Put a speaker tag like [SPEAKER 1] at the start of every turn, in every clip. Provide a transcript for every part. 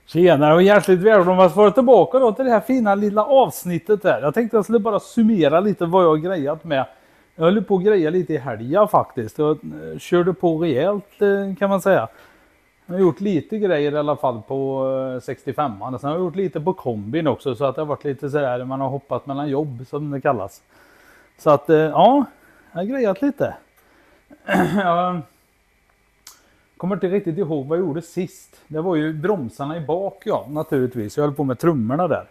[SPEAKER 1] Tjenare och hjärtligt välkomna att vara tillbaka då till det här fina lilla avsnittet här. Jag tänkte jag skulle bara summera lite vad jag har grejat med. Jag höll på att greja lite i helgen faktiskt. Jag körde på rejält kan man säga. Jag har gjort lite grejer i alla fall på 65. Sen har jag gjort lite på kombin också så att det har varit lite sådär man har hoppat mellan jobb som det kallas. Så att ja, jag har grejat lite. Jag kommer inte riktigt ihåg vad jag gjorde sist. Det var ju bromsarna i bak, ja, naturligtvis. Jag höll på med trummorna där.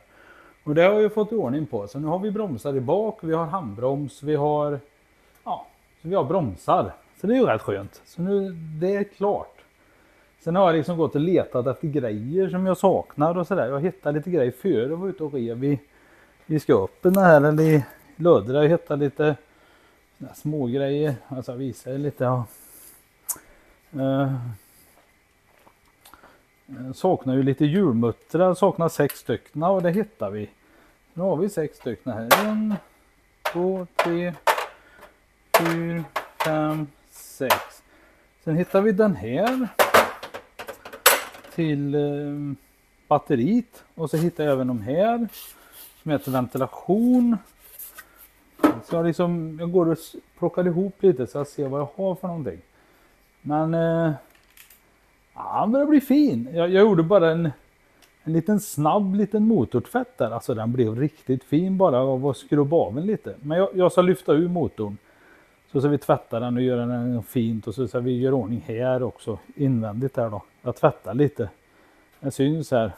[SPEAKER 1] Och det har jag ju fått i ordning på. Så nu har vi bromsar i bak, vi har handbroms, vi har bromsar. Så det är ju rätt skönt. Så nu, det är klart. Sen har jag liksom gått och letat efter grejer som jag saknar och sådär. Jag hittade lite grejer före jag var ute och rev i sköpen här eller i Lödra. Jag hittade lite små grejer. Alltså jag visar lite, ja. Saknar ju lite hjulmuttrar, saknar 6 stycken och det hittar vi. Nu har vi 6 stycken här. 1, 2, 3, 4, 5, 6. Sen hittar vi den här till batteriet och så hittar jag även de här som heter ventilation. Så jag går och plockar ihop lite så jag ser vad jag har för någonting. Men ja, men det blir fin. Jag gjorde bara en liten snabb liten motortvätt där. Alltså den blev riktigt fin bara av att skrubba av den lite. Men jag ska lyfta ur motorn. Så vi tvättar den och gör den fint. Och så vi gör ordning här också. Invändigt här då. Jag tvättar lite. Det syns här.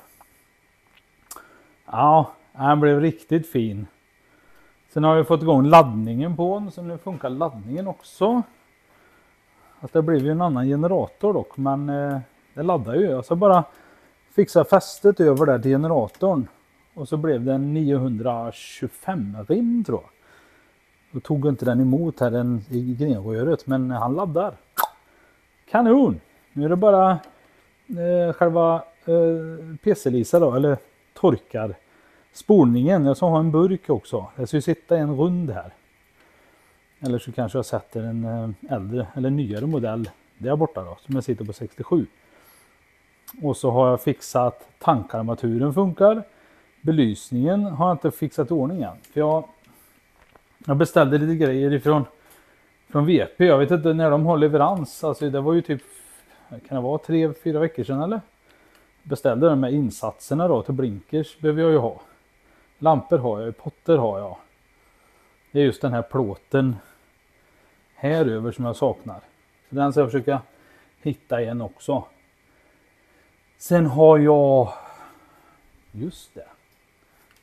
[SPEAKER 1] Ja, den blev riktigt fin. Sen har jag fått igång laddningen på den. Så nu funkar laddningen också. Att det blev ju en annan generator dock, men det laddar ju. Jag ska bara fixa fästet över där till generatorn. Och så blev det en 925 rim tror jag. Då tog inte den emot här i grenröret, men han laddar. Kanon! Nu är det bara själva PC-lisa då, eller torkar spolningen. Jag ska ha en burk också. Jag ska sitta en rund här. Eller så kanske jag sätter en äldre eller nyare modell där borta då, som jag sitter på 67. Och så har jag fixat tankarmaturen funkar. Belysningen har jag inte fixat i ordning än. För jag beställde lite grejer från VP. Jag vet inte när de har leverans. Alltså det var ju typ, kan det vara 3-4 veckor sedan eller? Beställde de med insatserna då till blinkers behöver jag ju ha. Lampor har jag, potter har jag. Det är just den här plåten här över som jag saknar. Så den ska jag försöka hitta igen också. Sen har jag, just det,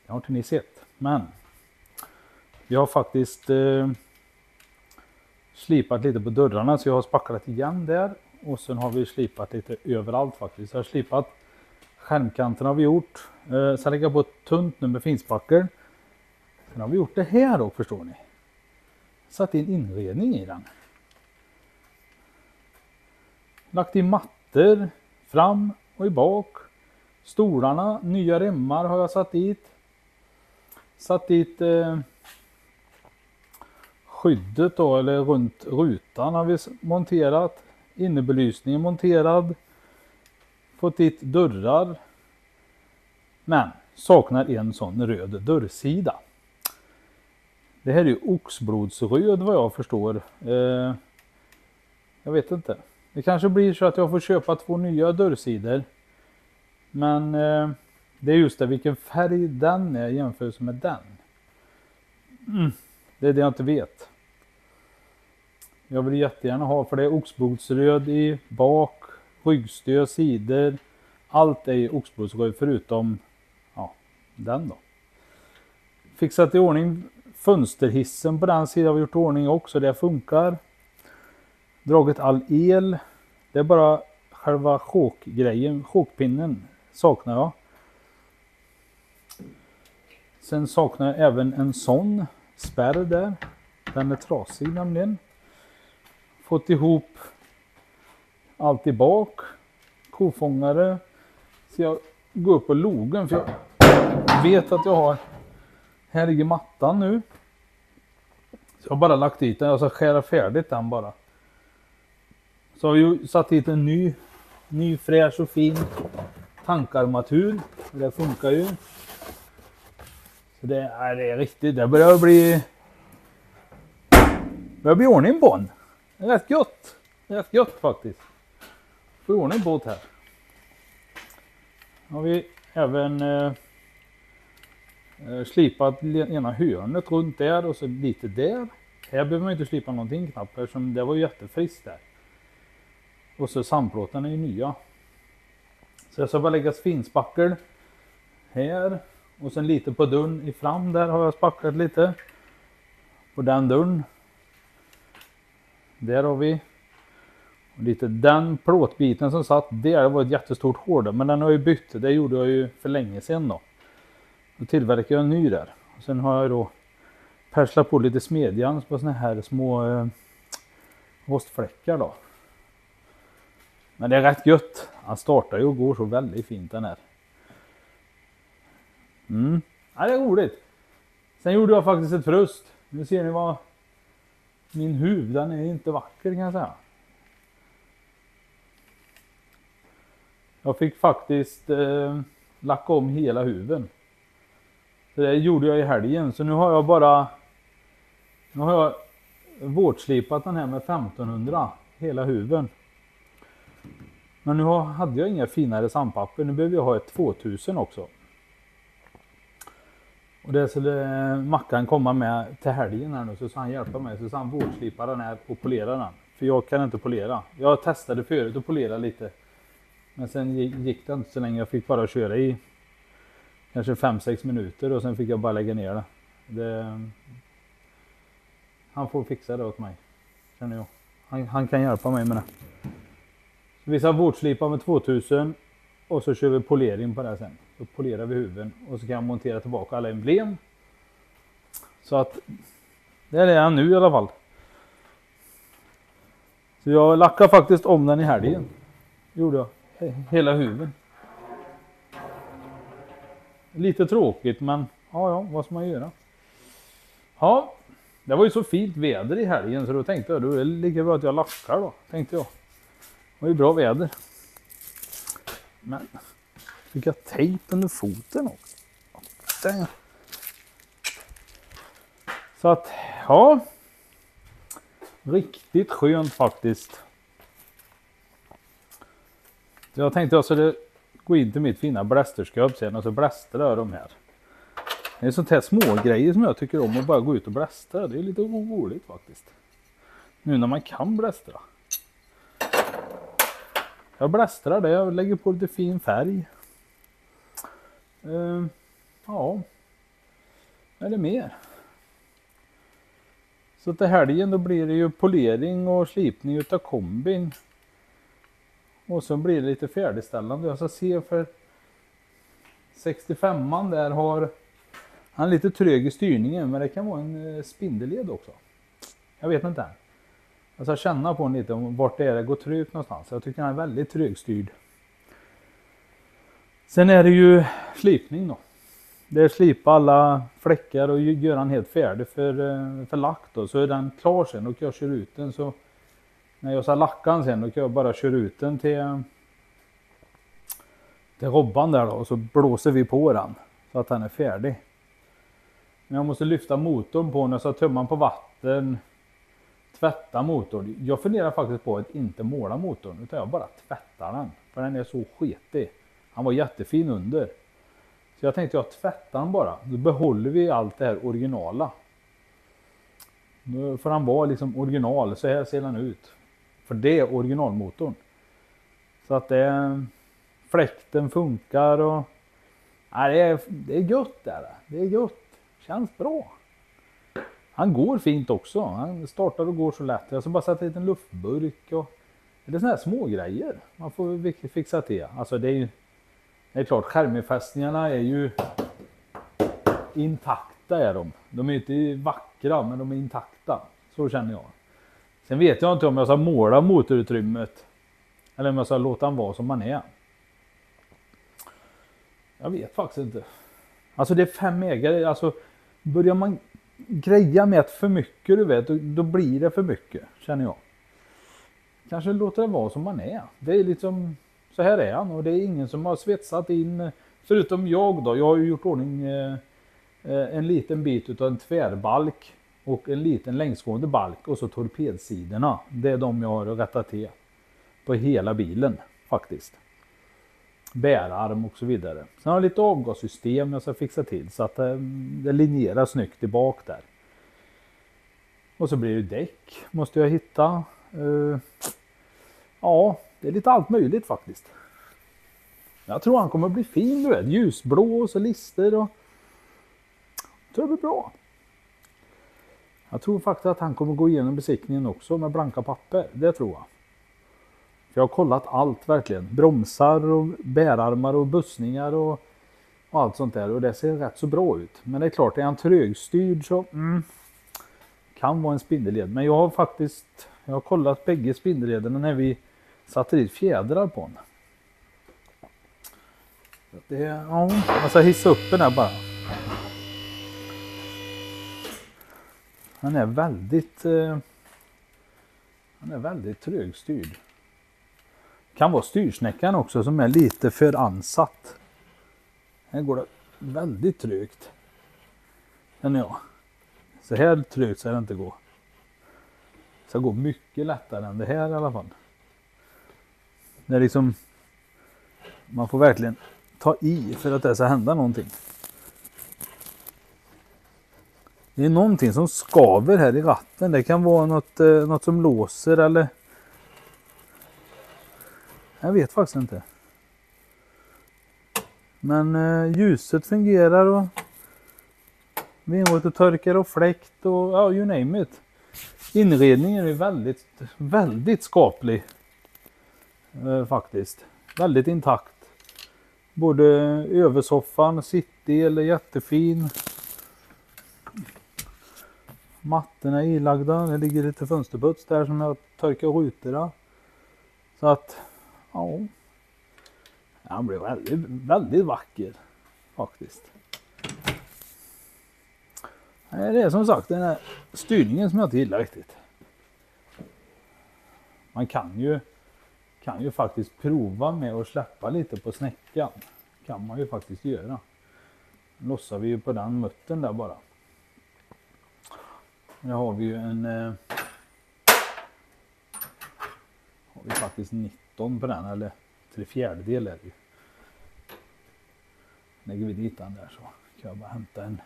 [SPEAKER 1] jag har inte ni sett, men jag har faktiskt slipat lite på dörrarna så jag har spacklat igen där. Och sen har vi slipat lite överallt faktiskt. Jag har slipat skärmkanten har vi gjort. Sen lägger jag på ett tunt nu med finspackel. Sen har vi gjort det här då, förstår ni. Satt in inredning i den. Lagt in mattor fram och i bak. Stolarna, nya remmar har jag satt dit. Satt dit skyddet då, eller runt rutan har vi monterat. Innebelysningen monterad. Fått dit dörrar. Men saknar en sån röd dörrsida. Det här är ju oxblodsröd vad jag förstår. Jag vet inte. Det kanske blir så att jag får köpa 2 nya dörrsidor. Men det är just det vilken färg den är jämfört med den. Det är det jag inte vet. Jag vill jättegärna ha för det är oxblodsröd i bak, ryggstöd, sidor. Allt är oxblodsröd förutom den då. Fixat i ordning fönsterhissen på den sidan har vi gjort i ordning också. Det funkar. Dragit all el. Det är bara själva chokgrejen. Chokpinnen saknar jag. Sen saknar jag även en sån spärr där. Den är trasig nämligen. Fått ihop allt i bak. Kofångare. Så jag går upp på logen för jag vet att jag har. Här ligger mattan nu. Så jag har bara lagt dit den. Jag ska skära färdigt den bara. Så har vi satt hit en ny fräsch och fin tankarmatur. Det funkar ju. Så det är riktigt, det börjar bli ordning på den. Det är rätt gött. Rätt gött faktiskt. Får ordning på det här. Har vi även slipat ena hörnet runt där och så lite där. Här behöver man inte slipa någonting knappt eftersom det var jättefriskt där. Och så sandplåtarna är ju nya. Så jag ska bara lägga finspackel här. Och sen lite på dörren i fram där har jag spacklat lite. På den dörren. Där har vi. Och lite den plåtbiten som satt där, det var ett jättestort hål. Men den har jag ju bytt. Det gjorde jag ju för länge sedan då. Då tillverkar jag en ny där. Och sen har jag då perslat på lite smedjan på såna här små rostfläckar då. Men det är rätt gött. Han startar ju och går så väldigt fint den här. Ja, det är roligt. Sen gjorde jag faktiskt ett frust. Nu ser ni vad min huvud, den är inte vacker kan jag säga. Jag fick faktiskt lacka om hela huven. Så det gjorde jag i helgen. Så nu har jag vårdslipat den här med 1500 hela huven. Men nu hade jag inga finare sandpapper. Nu behöver jag ha ett 2000 också. Och det skulle Mackan komma med till helgen här nu, så han hjälpa mig. Så han vårdslipa den här och polera den. För jag kan inte polera. Jag testade förut att polera lite. Men sen gick det inte så länge. Jag fick bara köra i kanske 5-6 minuter och sen fick jag bara lägga ner det. Han får fixa det åt mig, känner jag. Han kan hjälpa mig med det. Så vi ska vårdslipa med 2000 och så kör vi polering på det sen. Så polerar vi huven och så kan jag montera tillbaka alla emblem. Så att det är det nu i alla fall. Så jag lackar faktiskt om den i helgen. Gjorde jag. Hela huven. Lite tråkigt men ja, vad ska man göra? Ja, det var ju så fint väder i helgen så då tänkte jag, då är det lika bra att jag lackar då, tänkte jag. Det var ju bra väder. Men fick jag tejp under foten också. Där. Så att, ja. Riktigt skönt faktiskt. Så jag tänkte jag skulle gå in till mitt fina blästerskåp sen och så blästra de här. Det är sånt här små grejer som jag tycker om att bara gå ut och blästra. Det är lite roligt faktiskt. Nu när man kan blästra. Jag blästrar det, jag lägger på lite fin färg. Ja. Eller mer. Så till helgen då blir det ju polering och slipning utav kombin. Och så blir det lite färdigställande. Jag ska se för 65an där har han lite trög i styrningen. Men det kan vara en spindelled också. Jag vet inte än. Jag ska känna på den lite om vart det är det går trögt någonstans. Jag tycker han är väldigt trögstyrd. Sen är det ju slipning då. Det är slipa alla fläckar och göra den helt färdig för lack då. Så är den klar sen och jag kör ut den så. När jag ska lacka den sen då kan jag bara köra ut den till robban där då. Och så blåser vi på den så att den är färdig. Men jag måste lyfta motorn på den och så tömma den på vatten. Tvätta motorn. Jag funderar faktiskt på att inte måla motorn utan jag bara tvättar den. För den är så skitig. Han var jättefin under. Så jag tänkte jag tvättar den bara. Då behåller vi allt det här originala. Då får han vara liksom original. Så här ser den ut. För det är originalmotorn. Så att fläkten funkar och nej, det är gött där. Det är gött. Känns bra. Han går fint också. Han startar och går så lätt. Jag ska bara sätta en liten luftburk och det är såna här små grejer. Man får fixa till. Alltså det är klart skärmefästningarna är ju intakta är de. De är inte vackra men de är intakta. Så känner jag. Sen vet jag inte om jag ska måla motorutrymmet eller om jag ska låta den vara som man är. Jag vet faktiskt inte. Alltså det är 5 ägare. Alltså börjar man greja med för mycket du vet. Då blir det för mycket känner jag. Kanske låter det vara som man är. Det är liksom så här är han och det är ingen som har svetsat in, förutom jag då. Jag har ju gjort ordning en liten bit utav en tvärbalk och en liten längsgående balk och så torpedsidorna. Det är de jag har att rätta till på hela bilen faktiskt. Bärarm och så vidare. Sen har jag lite avgassystem jag ska fixa till så att det linjerar snyggt i bak där. Och så blir det däck måste jag hitta. Ja, det är lite allt möjligt faktiskt. Jag tror han kommer bli fin, du vet. Ljusblå och så lister och jag tror det blir bra. Jag tror faktiskt att han kommer gå igenom besiktningen också med blanka papper. Det tror jag. För jag har kollat allt verkligen. Bromsar och bärarmar och bussningar och allt sånt där. Och det ser rätt så bra ut. Men det är klart, är han trögstyrd så kan vara en spindelled. Men jag har kollat bägge spindellederna när vi satte dit fjädrar på den. Jag ska hissa upp den här bara. Han är väldigt trögstyrd. Kan vara styrsnäckan också som är lite för ansatt. Här går det väldigt trögt. Känner jag. Så här trögt ska det inte gå. Det ska gå mycket lättare än det här i alla fall. Det är liksom, man får verkligen ta i för att det ska hända någonting. Det är någonting som skaver här i ratten. Det kan vara något som låser eller... Jag vet faktiskt inte. Men ljuset fungerar och vindrutetorkare och fläkt och ja, you name it. Inredningen är väldigt, väldigt skaplig. Faktiskt. Väldigt intakt. Både översoffan, sittdel är jättefin. Mattorna är ilagda. Det ligger lite fönsterputs där som jag torkar rutorna. Så att, ja. Han blir väldigt, väldigt vacker. Faktiskt. Det är som sagt den här styrningen som jag inte gillar riktigt. Man kan ju faktiskt prova med att släppa lite på snäckan. Kan man ju faktiskt göra. Lossar vi ju på den muttern där bara. Nu har vi ju har vi faktiskt 19 på den, eller 3/4 är det ju. Lägger vi dit den där så kan jag bara hämta en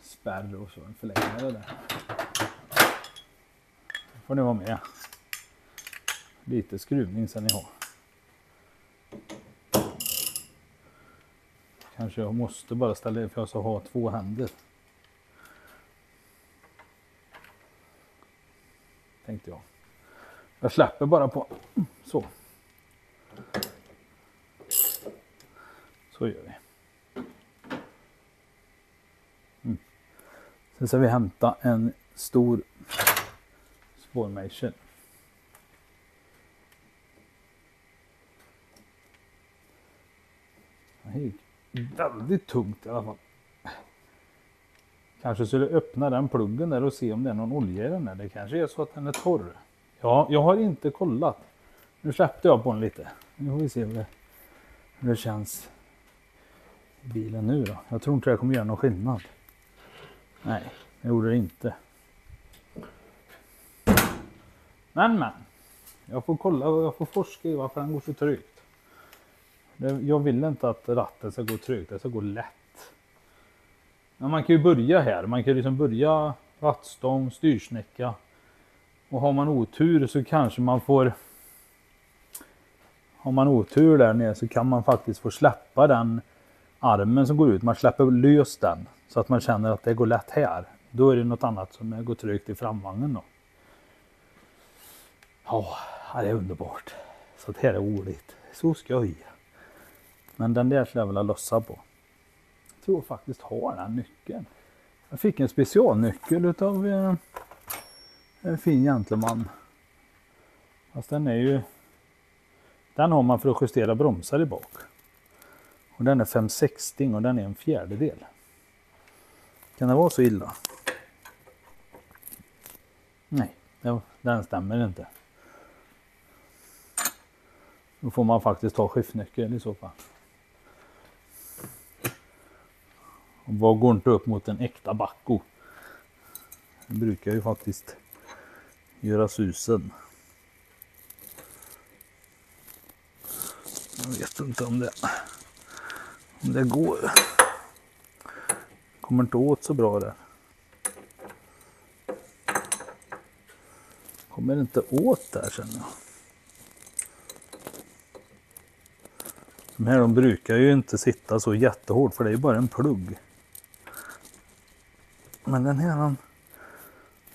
[SPEAKER 1] spärr och så en förlängare där. Får ni vara med. Lite skruvning sen ni har. Kanske jag måste bara ställa för jag ska ha 2 händer. Tänkte jag. Jag släpper bara på. Så. Så gör vi. Sen ska vi hämta en stor spårmejsel. Det gick väldigt tungt i alla fall. Kanske skulle öppna den pluggen där och se om det är någon olja i den där. Det kanske är så att den är torr. Ja, jag har inte kollat. Nu släppte jag på den lite. Nu får vi se hur det känns i bilen nu då. Jag tror inte det kommer göra någon skillnad. Nej, det gjorde det inte. Men. Jag får kolla och jag får forska i varför den går så trögt. Jag vill inte att ratten ska gå trögt. Det ska gå lätt. Men man kan ju börja här. Man kan liksom börja rattstång, styrsnäcka. Och har man otur så kanske man får... Har man otur där nere så kan man faktiskt få släppa den armen som går ut. Man släpper lös den. Så att man känner att det går lätt här. Då är det något annat som går trögt i framvagnen då. Ja, det är underbart. Så det här är roligt. Så skoj. Men den där skulle jag vilja lossa på. Jag tror faktiskt har den nyckeln. Jag fick en specialnyckel utav en fin gentleman. Fast den är ju... Den har man för att justera bromsar i bak. Och den är 5/60 och den är 1/4. Kan det vara så illa? Nej, den stämmer inte. Då får man faktiskt ta skiftnyckeln i så fall. Och vad går inte upp mot en äkta backo? Det brukar ju faktiskt göra susen. Jag vet inte om det går. Kommer inte åt så bra där. Kommer inte åt där känner jag. De här de brukar ju inte sitta så jättehårt för det är ju bara en plugg. Men den här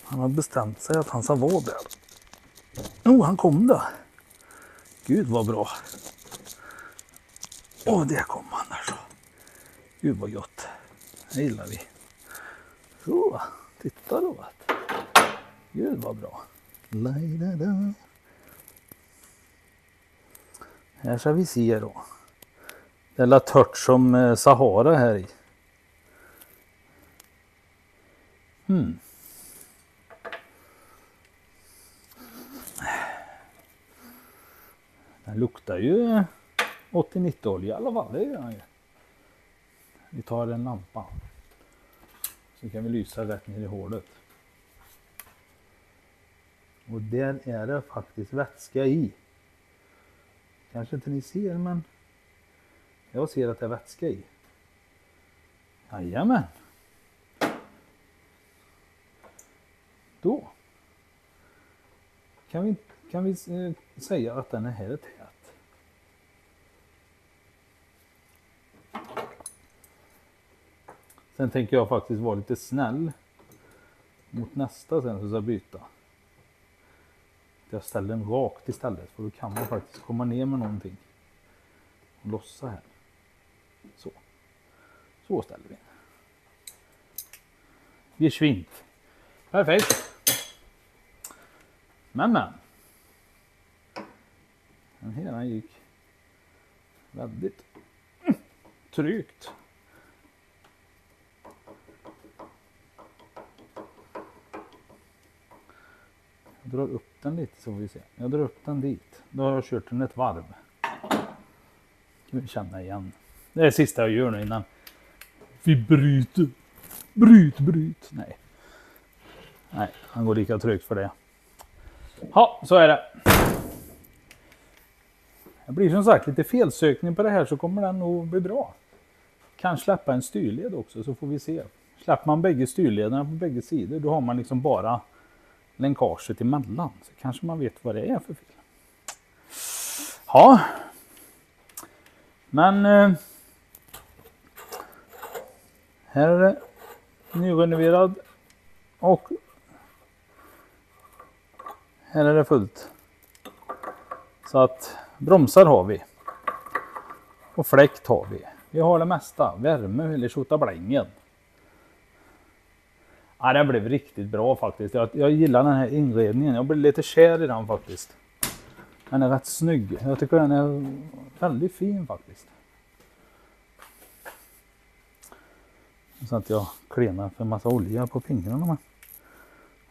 [SPEAKER 1] han har bestämt sig att han ska vara där. Han kom då. Gud vad bra. Där kom han där så. Gud vad gott. Det gillar vi. Så, titta då. Gud vad bra. Här ska vi se då. Det är tört som Sahara här i. Den luktar ju 80-90 olja i alla fall, det gör den ju. Vi tar en lampa. Så kan vi lysa rätt ner i hålet. Och där är det faktiskt vätska i. Kanske inte ni ser men jag ser att det är vätska i. Jajamän. Då kan vi säga att den här är tät. Sen tänker jag faktiskt vara lite snäll mot nästa sen så ska jag byta. Jag ställer den rakt istället för då kan man faktiskt komma ner med någonting. Och lossa här. Så ställer vi. Vi är svint. Perfekt. Men. Den här gick väldigt tryggt. Jag drar upp den lite så får vi se. Jag drar upp den dit. Då har jag kört den ett varv. Kan vi känna igen. Det är det sista jag gör nu innan vi bryter. Bryt. Nej, han går lika tryggt för det. Ja, så är det. Det blir som sagt lite felsökning på det här så kommer den nog bli bra. Kan släppa en styrled också så får vi se. Släpper man bägge styrlederna på bägge sidor då har man liksom bara länkaget emellan. Så kanske man vet vad det är för fel. Ja. Men här är det nyrenoverad och här är det fullt. Så att bromsar har vi. Och fläkt har vi. Vi har det mesta. Värme eller tjottablängen. Ja, den blev riktigt bra faktiskt. Jag gillar den här inredningen. Jag blev lite kär i den faktiskt. Den är rätt snygg. Jag tycker den är väldigt fin faktiskt. Så att jag klenar för en massa olja på fingrarna.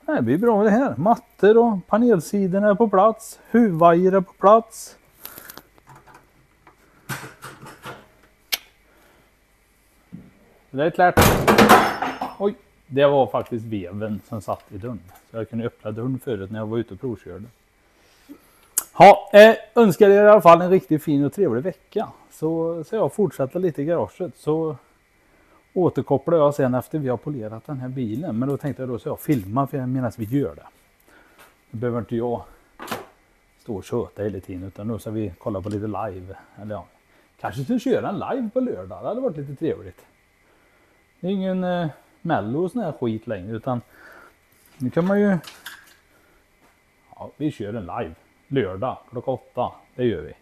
[SPEAKER 1] Men det blir bra det här. Mattor och panelsidorna är på plats. Huvvajer är på plats. Det är klart. Oj, det var faktiskt veven som satt i dörren. Så jag kunde öppna dörren förut när jag var ute och provkörde. Ja, önskar er i alla fall en riktigt fin och trevlig vecka. Så jag fortsätter lite i garaget. Så återkopplar jag sen efter vi har polerat den här bilen. Men då tänkte jag då så jag filmar för medan vi gör det. Då behöver inte jag stå och köta hela tiden. Utan då ska vi kolla på lite live. Eller ja, kanske skulle köra en live på lördag. Det hade varit lite trevligt. Det är ingen mello och sån här skit längre. Utan nu kan man ju... Ja, vi kör en live. Lördag klockan 8. Det gör vi.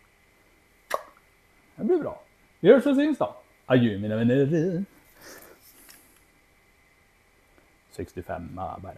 [SPEAKER 1] Det blir bra. Vi hörs och syns då. Adjö mina vänner. 65 bara.